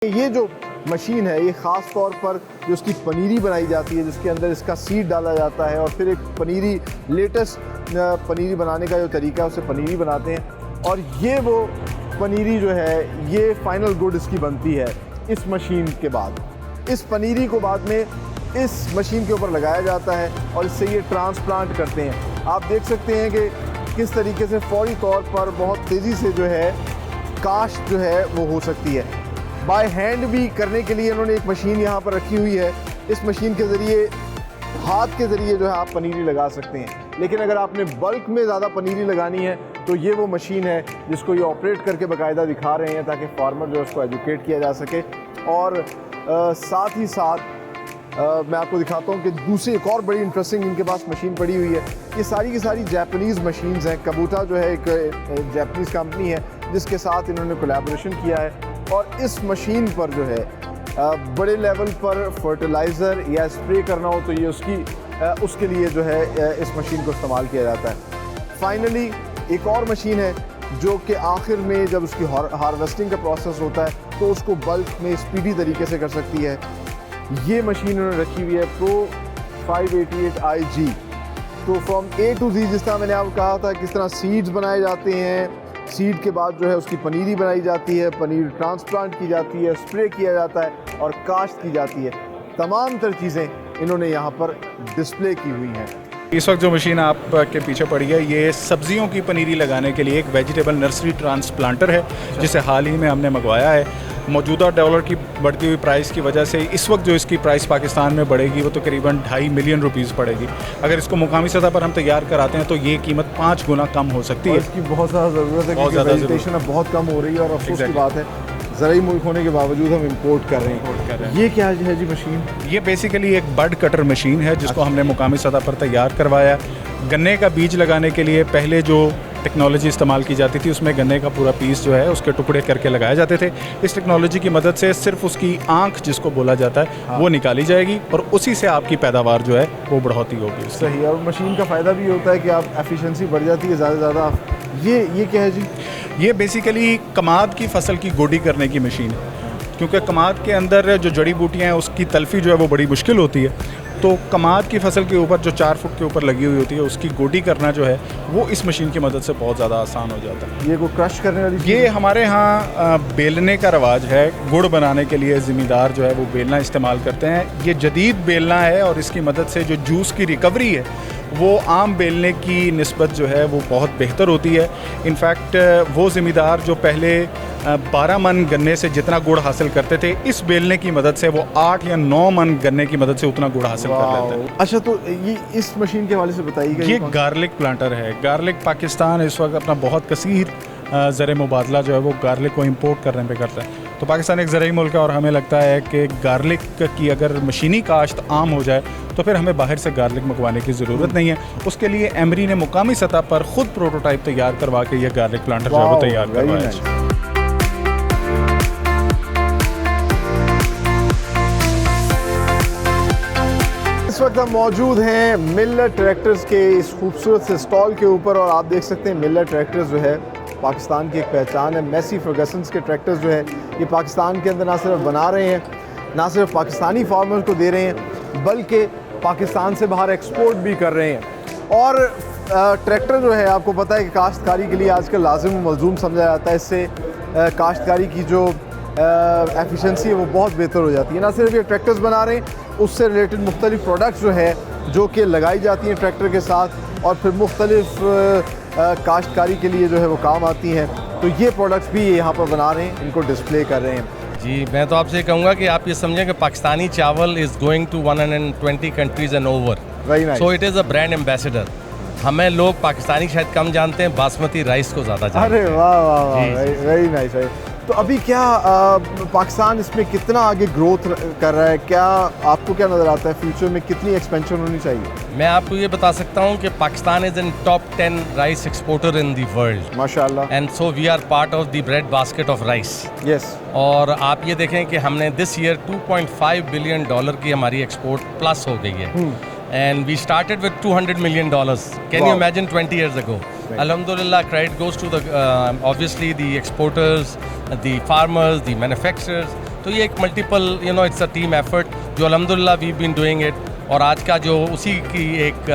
ये जो मशीन है ये ख़ास तौर पर जो उसकी पनीरी बनाई जाती है, जिसके अंदर इसका सीड डाला जाता है और फिर एक पनीरी लेटेस्ट पनीरी बनाने का जो तरीका है उससे पनीरी बनाते हैं और ये वो पनीरी जो है ये फाइनल गुड इसकी बनती है इस मशीन के बाद। इस पनीरी को बाद में इस मशीन के ऊपर लगाया जाता है और इससे ये ट्रांसप्लांट करते हैं। आप देख सकते हैं कि किस तरीके से फौरी तौर पर बहुत तेज़ी से जो है काश्त जो है वो हो सकती है। बाय हैंड भी करने के लिए इन्होंने एक मशीन यहाँ पर रखी हुई है। इस मशीन के ज़रिए हाथ के ज़रिए जो है आप पनीरी लगा सकते हैं, लेकिन अगर आपने बल्क में ज़्यादा पनीरी लगानी है तो ये वो मशीन है जिसको ये ऑपरेट करके बाकायदा दिखा रहे हैं ताकि फार्मर जो है उसको एजुकेट किया जा सके। और साथ ही साथ मैं आपको दिखाता हूँ कि दूसरी एक और बड़ी इंटरेस्टिंग इनके पास मशीन पड़ी हुई है। ये सारी की सारी जापानीज़ मशीन्स हैं। कबूटा जो है एक जापानीज़ कंपनी है जिसके साथ इन्होंने कोलैबोरेशन किया है और इस मशीन पर जो है बड़े लेवल पर फर्टिलाइज़र या स्प्रे करना हो तो ये उसके लिए जो है इस मशीन को इस्तेमाल किया जाता है। फाइनली एक और मशीन है जो कि आखिर में जब उसकी हार्वेस्टिंग का प्रोसेस होता है तो उसको बल्क में स्पीडी तरीके से कर सकती है। ये मशीन उन्होंने रखी हुई है प्रो 588 IG। तो फ्रॉम A to Z, जिस तरह मैंने आपको कहा था किस तरह सीड्स बनाए जाते हैं, सीड के बाद जो है उसकी पनीरी बनाई जाती है, पनीर ट्रांसप्लांट की जाती है, स्प्रे किया जाता है और काश्त की जाती है। तमाम तर चीज़ें इन्होंने यहाँ पर डिस्प्ले की हुई हैं। इस वक्त जो मशीन आपके पीछे पड़ी है ये सब्जियों की पनीरी लगाने के लिए एक वेजिटेबल नर्सरी ट्रांसप्लांटर है जिसे हाल ही में हमने मंगवाया है। मौजूदा डॉलर की बढ़ती हुई प्राइस की वजह से इस वक्त जो इसकी प्राइस पाकिस्तान में बढ़ेगी वो तकरीबन 2.5 मिलियन रुपीज़ पड़ेगी। अगर इसको मुकामी सतह पर हम तैयार कराते हैं तो ये कीमत 5 गुना कम हो सकती है। इसकी बहुत ज़्यादा ज़रूरत है क्योंकि वेजिटेशन अब बहुत कम हो रही है और अफसोस की बात है ज़रूरी मुल्क होने के बावजूद हम इंपोर्ट कर रहे हैं। ये क्या है जी मशीन? ये बेसिकली एक बड कटर मशीन है जिसको हमने मुकामी सतह पर तैयार करवाया। गन्ने का बीज लगाने के लिए पहले जो टेक्नोलॉजी इस्तेमाल की जाती थी उसमें गन्ने का पूरा पीस जो है उसके टुकड़े करके लगाए जाते थे। इस टेक्नोलॉजी की मदद से सिर्फ उसकी आंख जिसको बोला जाता है वो निकाली जाएगी और उसी से आपकी पैदावार जो है वो बढ़ोतरी होगी। सही। और मशीन का फ़ायदा भी होता है कि आप एफिशिएंसी बढ़ जाती है ज़्यादा से ज़्यादा। ये क्या है जी? ये बेसिकली कमाद की फसल की गोडी करने की मशीन है, क्योंकि कमाद के अंदर जो जड़ी बूटियाँ हैं उसकी तल्फी जो है वो बड़ी मुश्किल होती है। तो कमाद की फसल के ऊपर जो 4 फुट के ऊपर लगी हुई होती है उसकी गोडी करना जो है वो इस मशीन की मदद से बहुत ज़्यादा आसान हो जाता है। ये को क्रश करने वाली ये हमारे यहाँ बेलने का रवाज है। गुड़ बनाने के लिए ज़मींदार जो है वो बेलना इस्तेमाल करते हैं। ये जदीद बेलना है और इसकी मदद से जो जूस की रिकवरी है वो आम बेलने की निस्बत जो है वो बहुत बेहतर होती है। इनफैक्ट वो ज़मींदार जो पहले 12 मन गन्ने से जितना गुड़ हासिल करते थे इस बेलने की मदद से वो 8 या 9 मन गन्ने की मदद से उतना गुड़ हासिल कर लेते हैं। अच्छा, तो ये इस मशीन के हवाले से बताइएगा। ये गार्लिक प्लांटर है। गार्लिक पाकिस्तान इस वक्त अपना बहुत कसीर ज़र मुबादला जो है वो गार्लिक को इम्पोर्ट करने पे करता है। तो पाकिस्तान एक ज़रूरी मुल्क है और हमें लगता है कि गार्लिक की अगर मशीनी काश्त आम हो जाए तो फिर हमें बाहर से गार्लिक मंगवाने की ज़रूरत नहीं है। उसके लिए एमरी ने मुकामी सतह पर ख़ुद प्रोटोटाइप तैयार करवा के ये गार्लिक प्लांटर जो है वो तैयार करवाया है। इस वक्त हम मौजूद हैं मिलर ट्रैक्टर्स के इस खूबसूरत से स्टॉल के ऊपर और आप देख सकते हैं मिलर ट्रैक्टर्स जो है पाकिस्तान की एक पहचान है। मैसी फर्गसन्स के ट्रैक्टर्स जो है ये पाकिस्तान के अंदर ना सिर्फ बना रहे हैं, ना सिर्फ पाकिस्तानी फार्मर्स को दे रहे हैं, बल्कि पाकिस्तान से बाहर एक्सपोर्ट भी कर रहे हैं। और ट्रैक्टर जो है आपको पता है कि काश्तकारी के लिए आजकल लाजिम मलजूम समझा जाता है। इससे काश्तकारी की जो एफिशिएंसी है वो बहुत बेहतर हो जाती है। ना सिर्फ ये ट्रैक्टर्स बना रहे हैं, उससे रिलेटेड मुख्तलिफ प्रोडक्ट्स जो है जो कि लगाई जाती हैं ट्रैक्टर के साथ और फिर मुख्तलिफ काश्तकारी के लिए जो है वो काम आती हैं। तो ये प्रोडक्ट्स भी यहाँ पर बना रहे हैं, इनको डिस्प्ले कर रहे हैं। जी, मैं तो आपसे कहूँगा कि आप ये समझें कि पाकिस्तानी चावल is going to 120 countries and over. So it is a brand ambassador. हमें लोग पाकिस्तानी शायद कम जानते हैं, बासमती राइस को ज़्यादा जानते हैं। अरे वाह वाह वाह, वेरी नाइस। तो अभी क्या पाकिस्तान इसमें कितना आगे ग्रोथ कर रहा है? क्या आपको क्या नज़र आता है फ्यूचर में कितनी एक्सपेंशन होनी चाहिए? मैं आपको ये बता सकता हूँ कि Pakistan is in top 10 rice exporter in the world माशाल्लाह। And so we are part of the bread basket of rice. Yes. और आप ये देखें कि हमने दिस ईयर $2.5 बिलियन की हमारी एक्सपोर्ट प्लस हो गई है। and we started with $200 million. Can you imagine 20 years ago? Alhamdulillah, credit goes to the obviously the exporters, the farmers, the manufacturers. तो ये एक multiple it's a team effort जो अल्हम्दुलिल्लाह वी बीन डूइंग इट। और आज का जो उसी की एक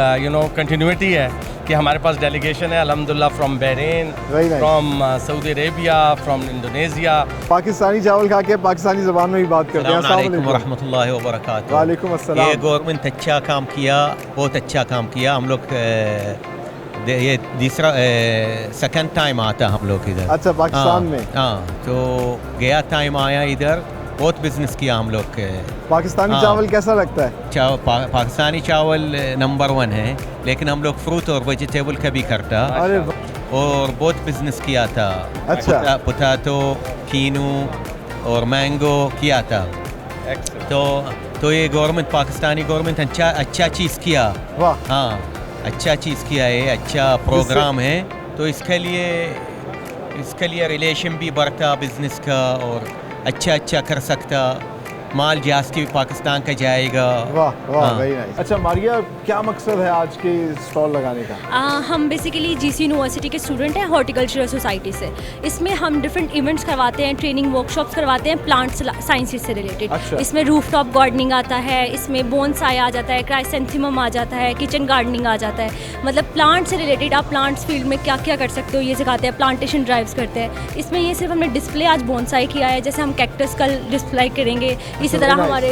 कंटिन्यूटी है कि हमारे पास डेलीगेशन है अल्हम्दुलिल्लाह from Bahrain, from Saudi Arabia, from Indonesia. Pakistani चावल खा के पाकिस्तानी ज़बान में भी बात करते हैं। अस्सलाम वालेकुम रहमतुल्लाहि व बरकातहू। वालेकुम अस्सलाम। ये गवर्नमेंट अच्छा काम किया, बहुत अच्छा काम किया। हम लोग ये तीसरा सेकंड टाइम आता हम लोग इधर। अच्छा, पाकिस्तान में? हाँ, तो गया टाइम आया इधर, बहुत बिजनेस किया हम लोग। पाकिस्तानी चावल कैसा लगता है? पाकिस्तानी चावल नंबर 1 है, लेकिन हम लोग फ्रूट और वेजिटेबल का भी करता। अरे और बहुत बिजनेस किया था। अच्छा, पोटैटो, कीनू और मैंगो किया था। तो ये गवर्नमेंट, पाकिस्तानी गवर्नमेंट अच्छा चीज़ किया। वाह, हाँ, अच्छा चीज़ किया है, अच्छा प्रोग्राम है। तो इसके लिए रिलेशन भी बढ़ता बिजनेस का, और अच्छा कर सकता। माल जास्ती पाकिस्तान का जाएगा। वाह वाह, वेरी नाइस। अच्छा मारिया, क्या मकसद है आज के स्टॉल लगाने का? हम बेसिकली जीसी यूनिवर्सिटी के स्टूडेंट हैं हॉर्टिकल्चरल सोसाइटी से। इसमें हम डिफरेंट इवेंट्स करवाते हैं, ट्रेनिंग वर्कशॉप्स करवाते हैं प्लांट साइंसेज से रिलेटेड। अच्छा। इसमें रूफ टॉप गार्डनिंग आता है, इसमें बोनसाई आ जाता है, क्राइसेंथेमम आ जाता है, किचन गार्डनिंग आ जाता है। मतलब प्लांट से रिलेटेड आप प्लांट्स फील्ड में क्या क्या कर सकते हो ये सिखाते हैं, प्लांटेशन ड्राइव्स करते हैं। इसमें ये सिर्फ हमने डिस्प्ले आज बोनसाई किया है, जैसे हम कैक्टस कल डिस्प्ले करेंगे, इसी तरह हमारे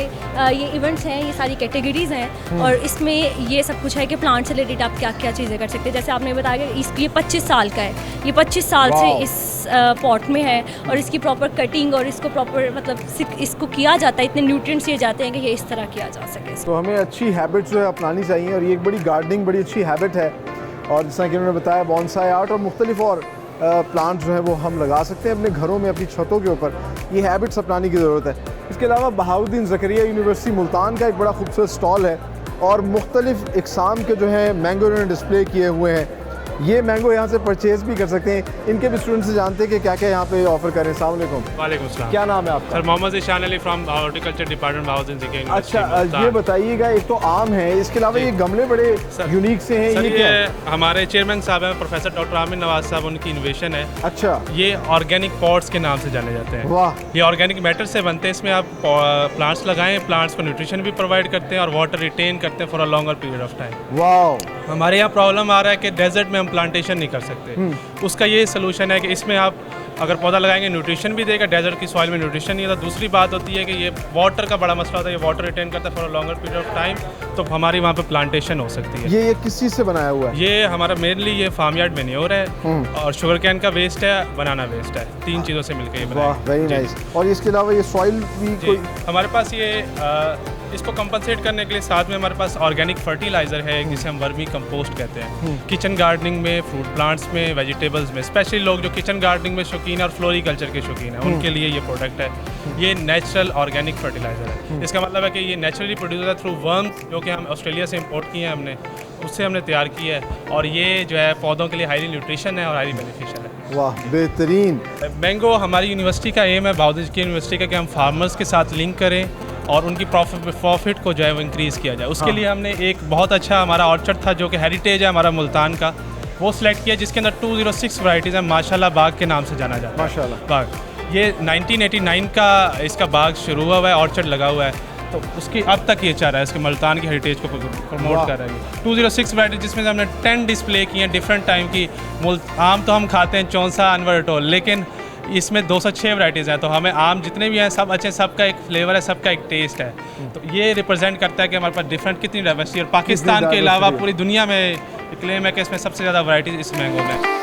ये इवेंट्स हैं, ये सारी कैटेगरीज़ हैं। और इसमें ये सब कुछ है कि प्लांट से रिलेटेड आप क्या क्या चीज़ें कर सकते हैं। जैसे आपने बताया कि ये 25 साल का है, ये 25 साल से इस पॉट में है, और इसकी प्रॉपर कटिंग और इसको प्रॉपर मतलब इसको किया जाता है, इतने न्यूट्रिएंट्स दिए जाते हैं कि ये इस तरह किया जा सके। तो हमें अच्छी हैबिट जो है अपनानी चाहिए, और ये एक बड़ी गार्डनिंग बड़ी अच्छी हैबिट है। और जैसा कि उन्होंने बताया, बॉन्साई आर्ट और मुख्तलिफ और प्लांट जो है वो हम लगा सकते हैं अपने घरों में, अपनी छतों के ऊपर। ये हैबिट्स अपनाने की ज़रूरत है। इसके अलावा बहाउद्दीन ज़करिया यूनिवर्सिटी मुल्तान का एक बड़ा खूबसूरत स्टॉल है, और मुख्तलिफ इकसाम के जो है मैंगो इन्होंने डिस्प्ले किए हुए हैं। ये मैंगो यहाँ से परचेज़ भी कर सकते हैं। इनके भी स्टूडेंट्स से जानते हैं कि क्या क्या यहाँ पे ऑफर करें। अस्सलाम वालेकुम। वालेकुम सलाम। क्या नाम है आपका? Sir Mohammad Ishan Ali from horticulture department Bahauddin Zakariya. अच्छा, ये बताइएगा, एक तो आम है, इसके अलावा ये गमले बड़े यूनिक से हैं। सर, ये क्या है? हमारे चेयरमैन साहब हैं प्रोफेसर डॉक्टर आमिर नवाज साहब, उनकी इन्वेशन है। अच्छा, ये ऑर्गेनिक पॉट्स के नाम से जाने जाते हैं। वाह। ये ऑर्गेनिक मैटर से बनते हैं। इसमें आप प्लांट्स लगाएं, प्लांट्स को न्यूट्रिशन भी प्रोवाइड करते हैं और वाटर रिटेन करते हैं for a longer period of time. वाह। हमारे यहाँ प्रॉब्लम आ रहा है कि डेजर्ट में हम प्लांटेशन नहीं कर सकते। उसका ये सोल्यूशन है कि इसमें आप अगर पौधा लगाएंगे न्यूट्रिशन भी देगा, डेजर्ट की सॉइल में न्यूट्रिशन नहीं होता। दूसरी बात होती है कि ये वाटर का बड़ा मसला होता है, ये वाटर रिटेन करता है for a longer period of time, तो हमारी वहाँ पे प्लांटेशन हो सकती है। ये किस चीज़ से बनाया हुआ है? ये हमारा मेनली ये फार्म यार्ड मैन्योर है, और शुगर कैन का वेस्ट है, बनाना वेस्ट है, 3 चीज़ों से मिलकर ये बनाया। वाह, वेरी नाइस। और इसके अलावा ये सॉइल भी कोई? हमारे पास ये इसको कंपनसेट करने के लिए साथ में हमारे पास ऑर्गेनिक फर्टिलाइज़र है, जिसे हम वर्मी कंपोस्ट कहते हैं। किचन गार्डनिंग में, फ्रूट प्लांट्स में, वेजिटेबल्स में, स्पेशली लोग जो किचन गार्डनिंग में शौकीन है और फ्लोरिकल्चर के शौकीन है, उनके लिए ये प्रोडक्ट है। ये नेचुरल ऑर्गेनिक फर्टिलाइज़र है। इसका मतलब है कि ये नेचुरली प्रोड्यूस है थ्रू वर्म्स, जो कि हम ऑस्ट्रेलिया से इम्पोर्ट किए हैं हमने, उससे हमने तैयार किया है। और ये जो है पौधों के लिए हाईली न्यूट्रिशन है और हाईली बेनिफिशियल है। वाह, बेहतरीन। मैंगो हमारी यूनिवर्सिटी का एम है, बहाउद्दीन यूनिवर्सिटी का, कि हम फार्मर्स के साथ लिंक करें और उनकी प्रॉफिट को जो है वो इंक्रीज़ किया जाए। उसके लिए हमने एक बहुत अच्छा हमारा ऑर्चर्ड था जो कि हेरिटेज है हमारा मुल्तान का, वो सिलेक्ट किया, जिसके अंदर 206 वैरायटीज़ हैं। माशाल्लाह बाग के नाम से जाना जाता है। माशाल्लाह बाग, ये 1989 का इसका बाग शुरू हुआ है, ऑर्चर्ड लगा हुआ है, तो उसकी अब तक ये चाह रहा है इसके मुल्तान की हेरिटेज को प्रमोट कर रहा है। 206 वैरायटी, जिसमें से हमने 10 डिस्प्ले की हैं डिफरेंट टाइम की। आम तो हम खाते हैं चौंसा, अनवर टोल, लेकिन इसमें 206 वैरायटीज़ हैं। तो हमें आम जितने भी हैं सब अच्छे, सबका एक फ्लेवर है, सबका एक टेस्ट है। तो ये रिप्रेजेंट करता है कि हमारे पास डिफरेंट कितनी डाइवर्सिटी, और पाकिस्तान के अलावा पूरी दुनिया में क्लेम है कि इसमें सबसे ज़्यादा वैरायटीज़ इस मैंगो में।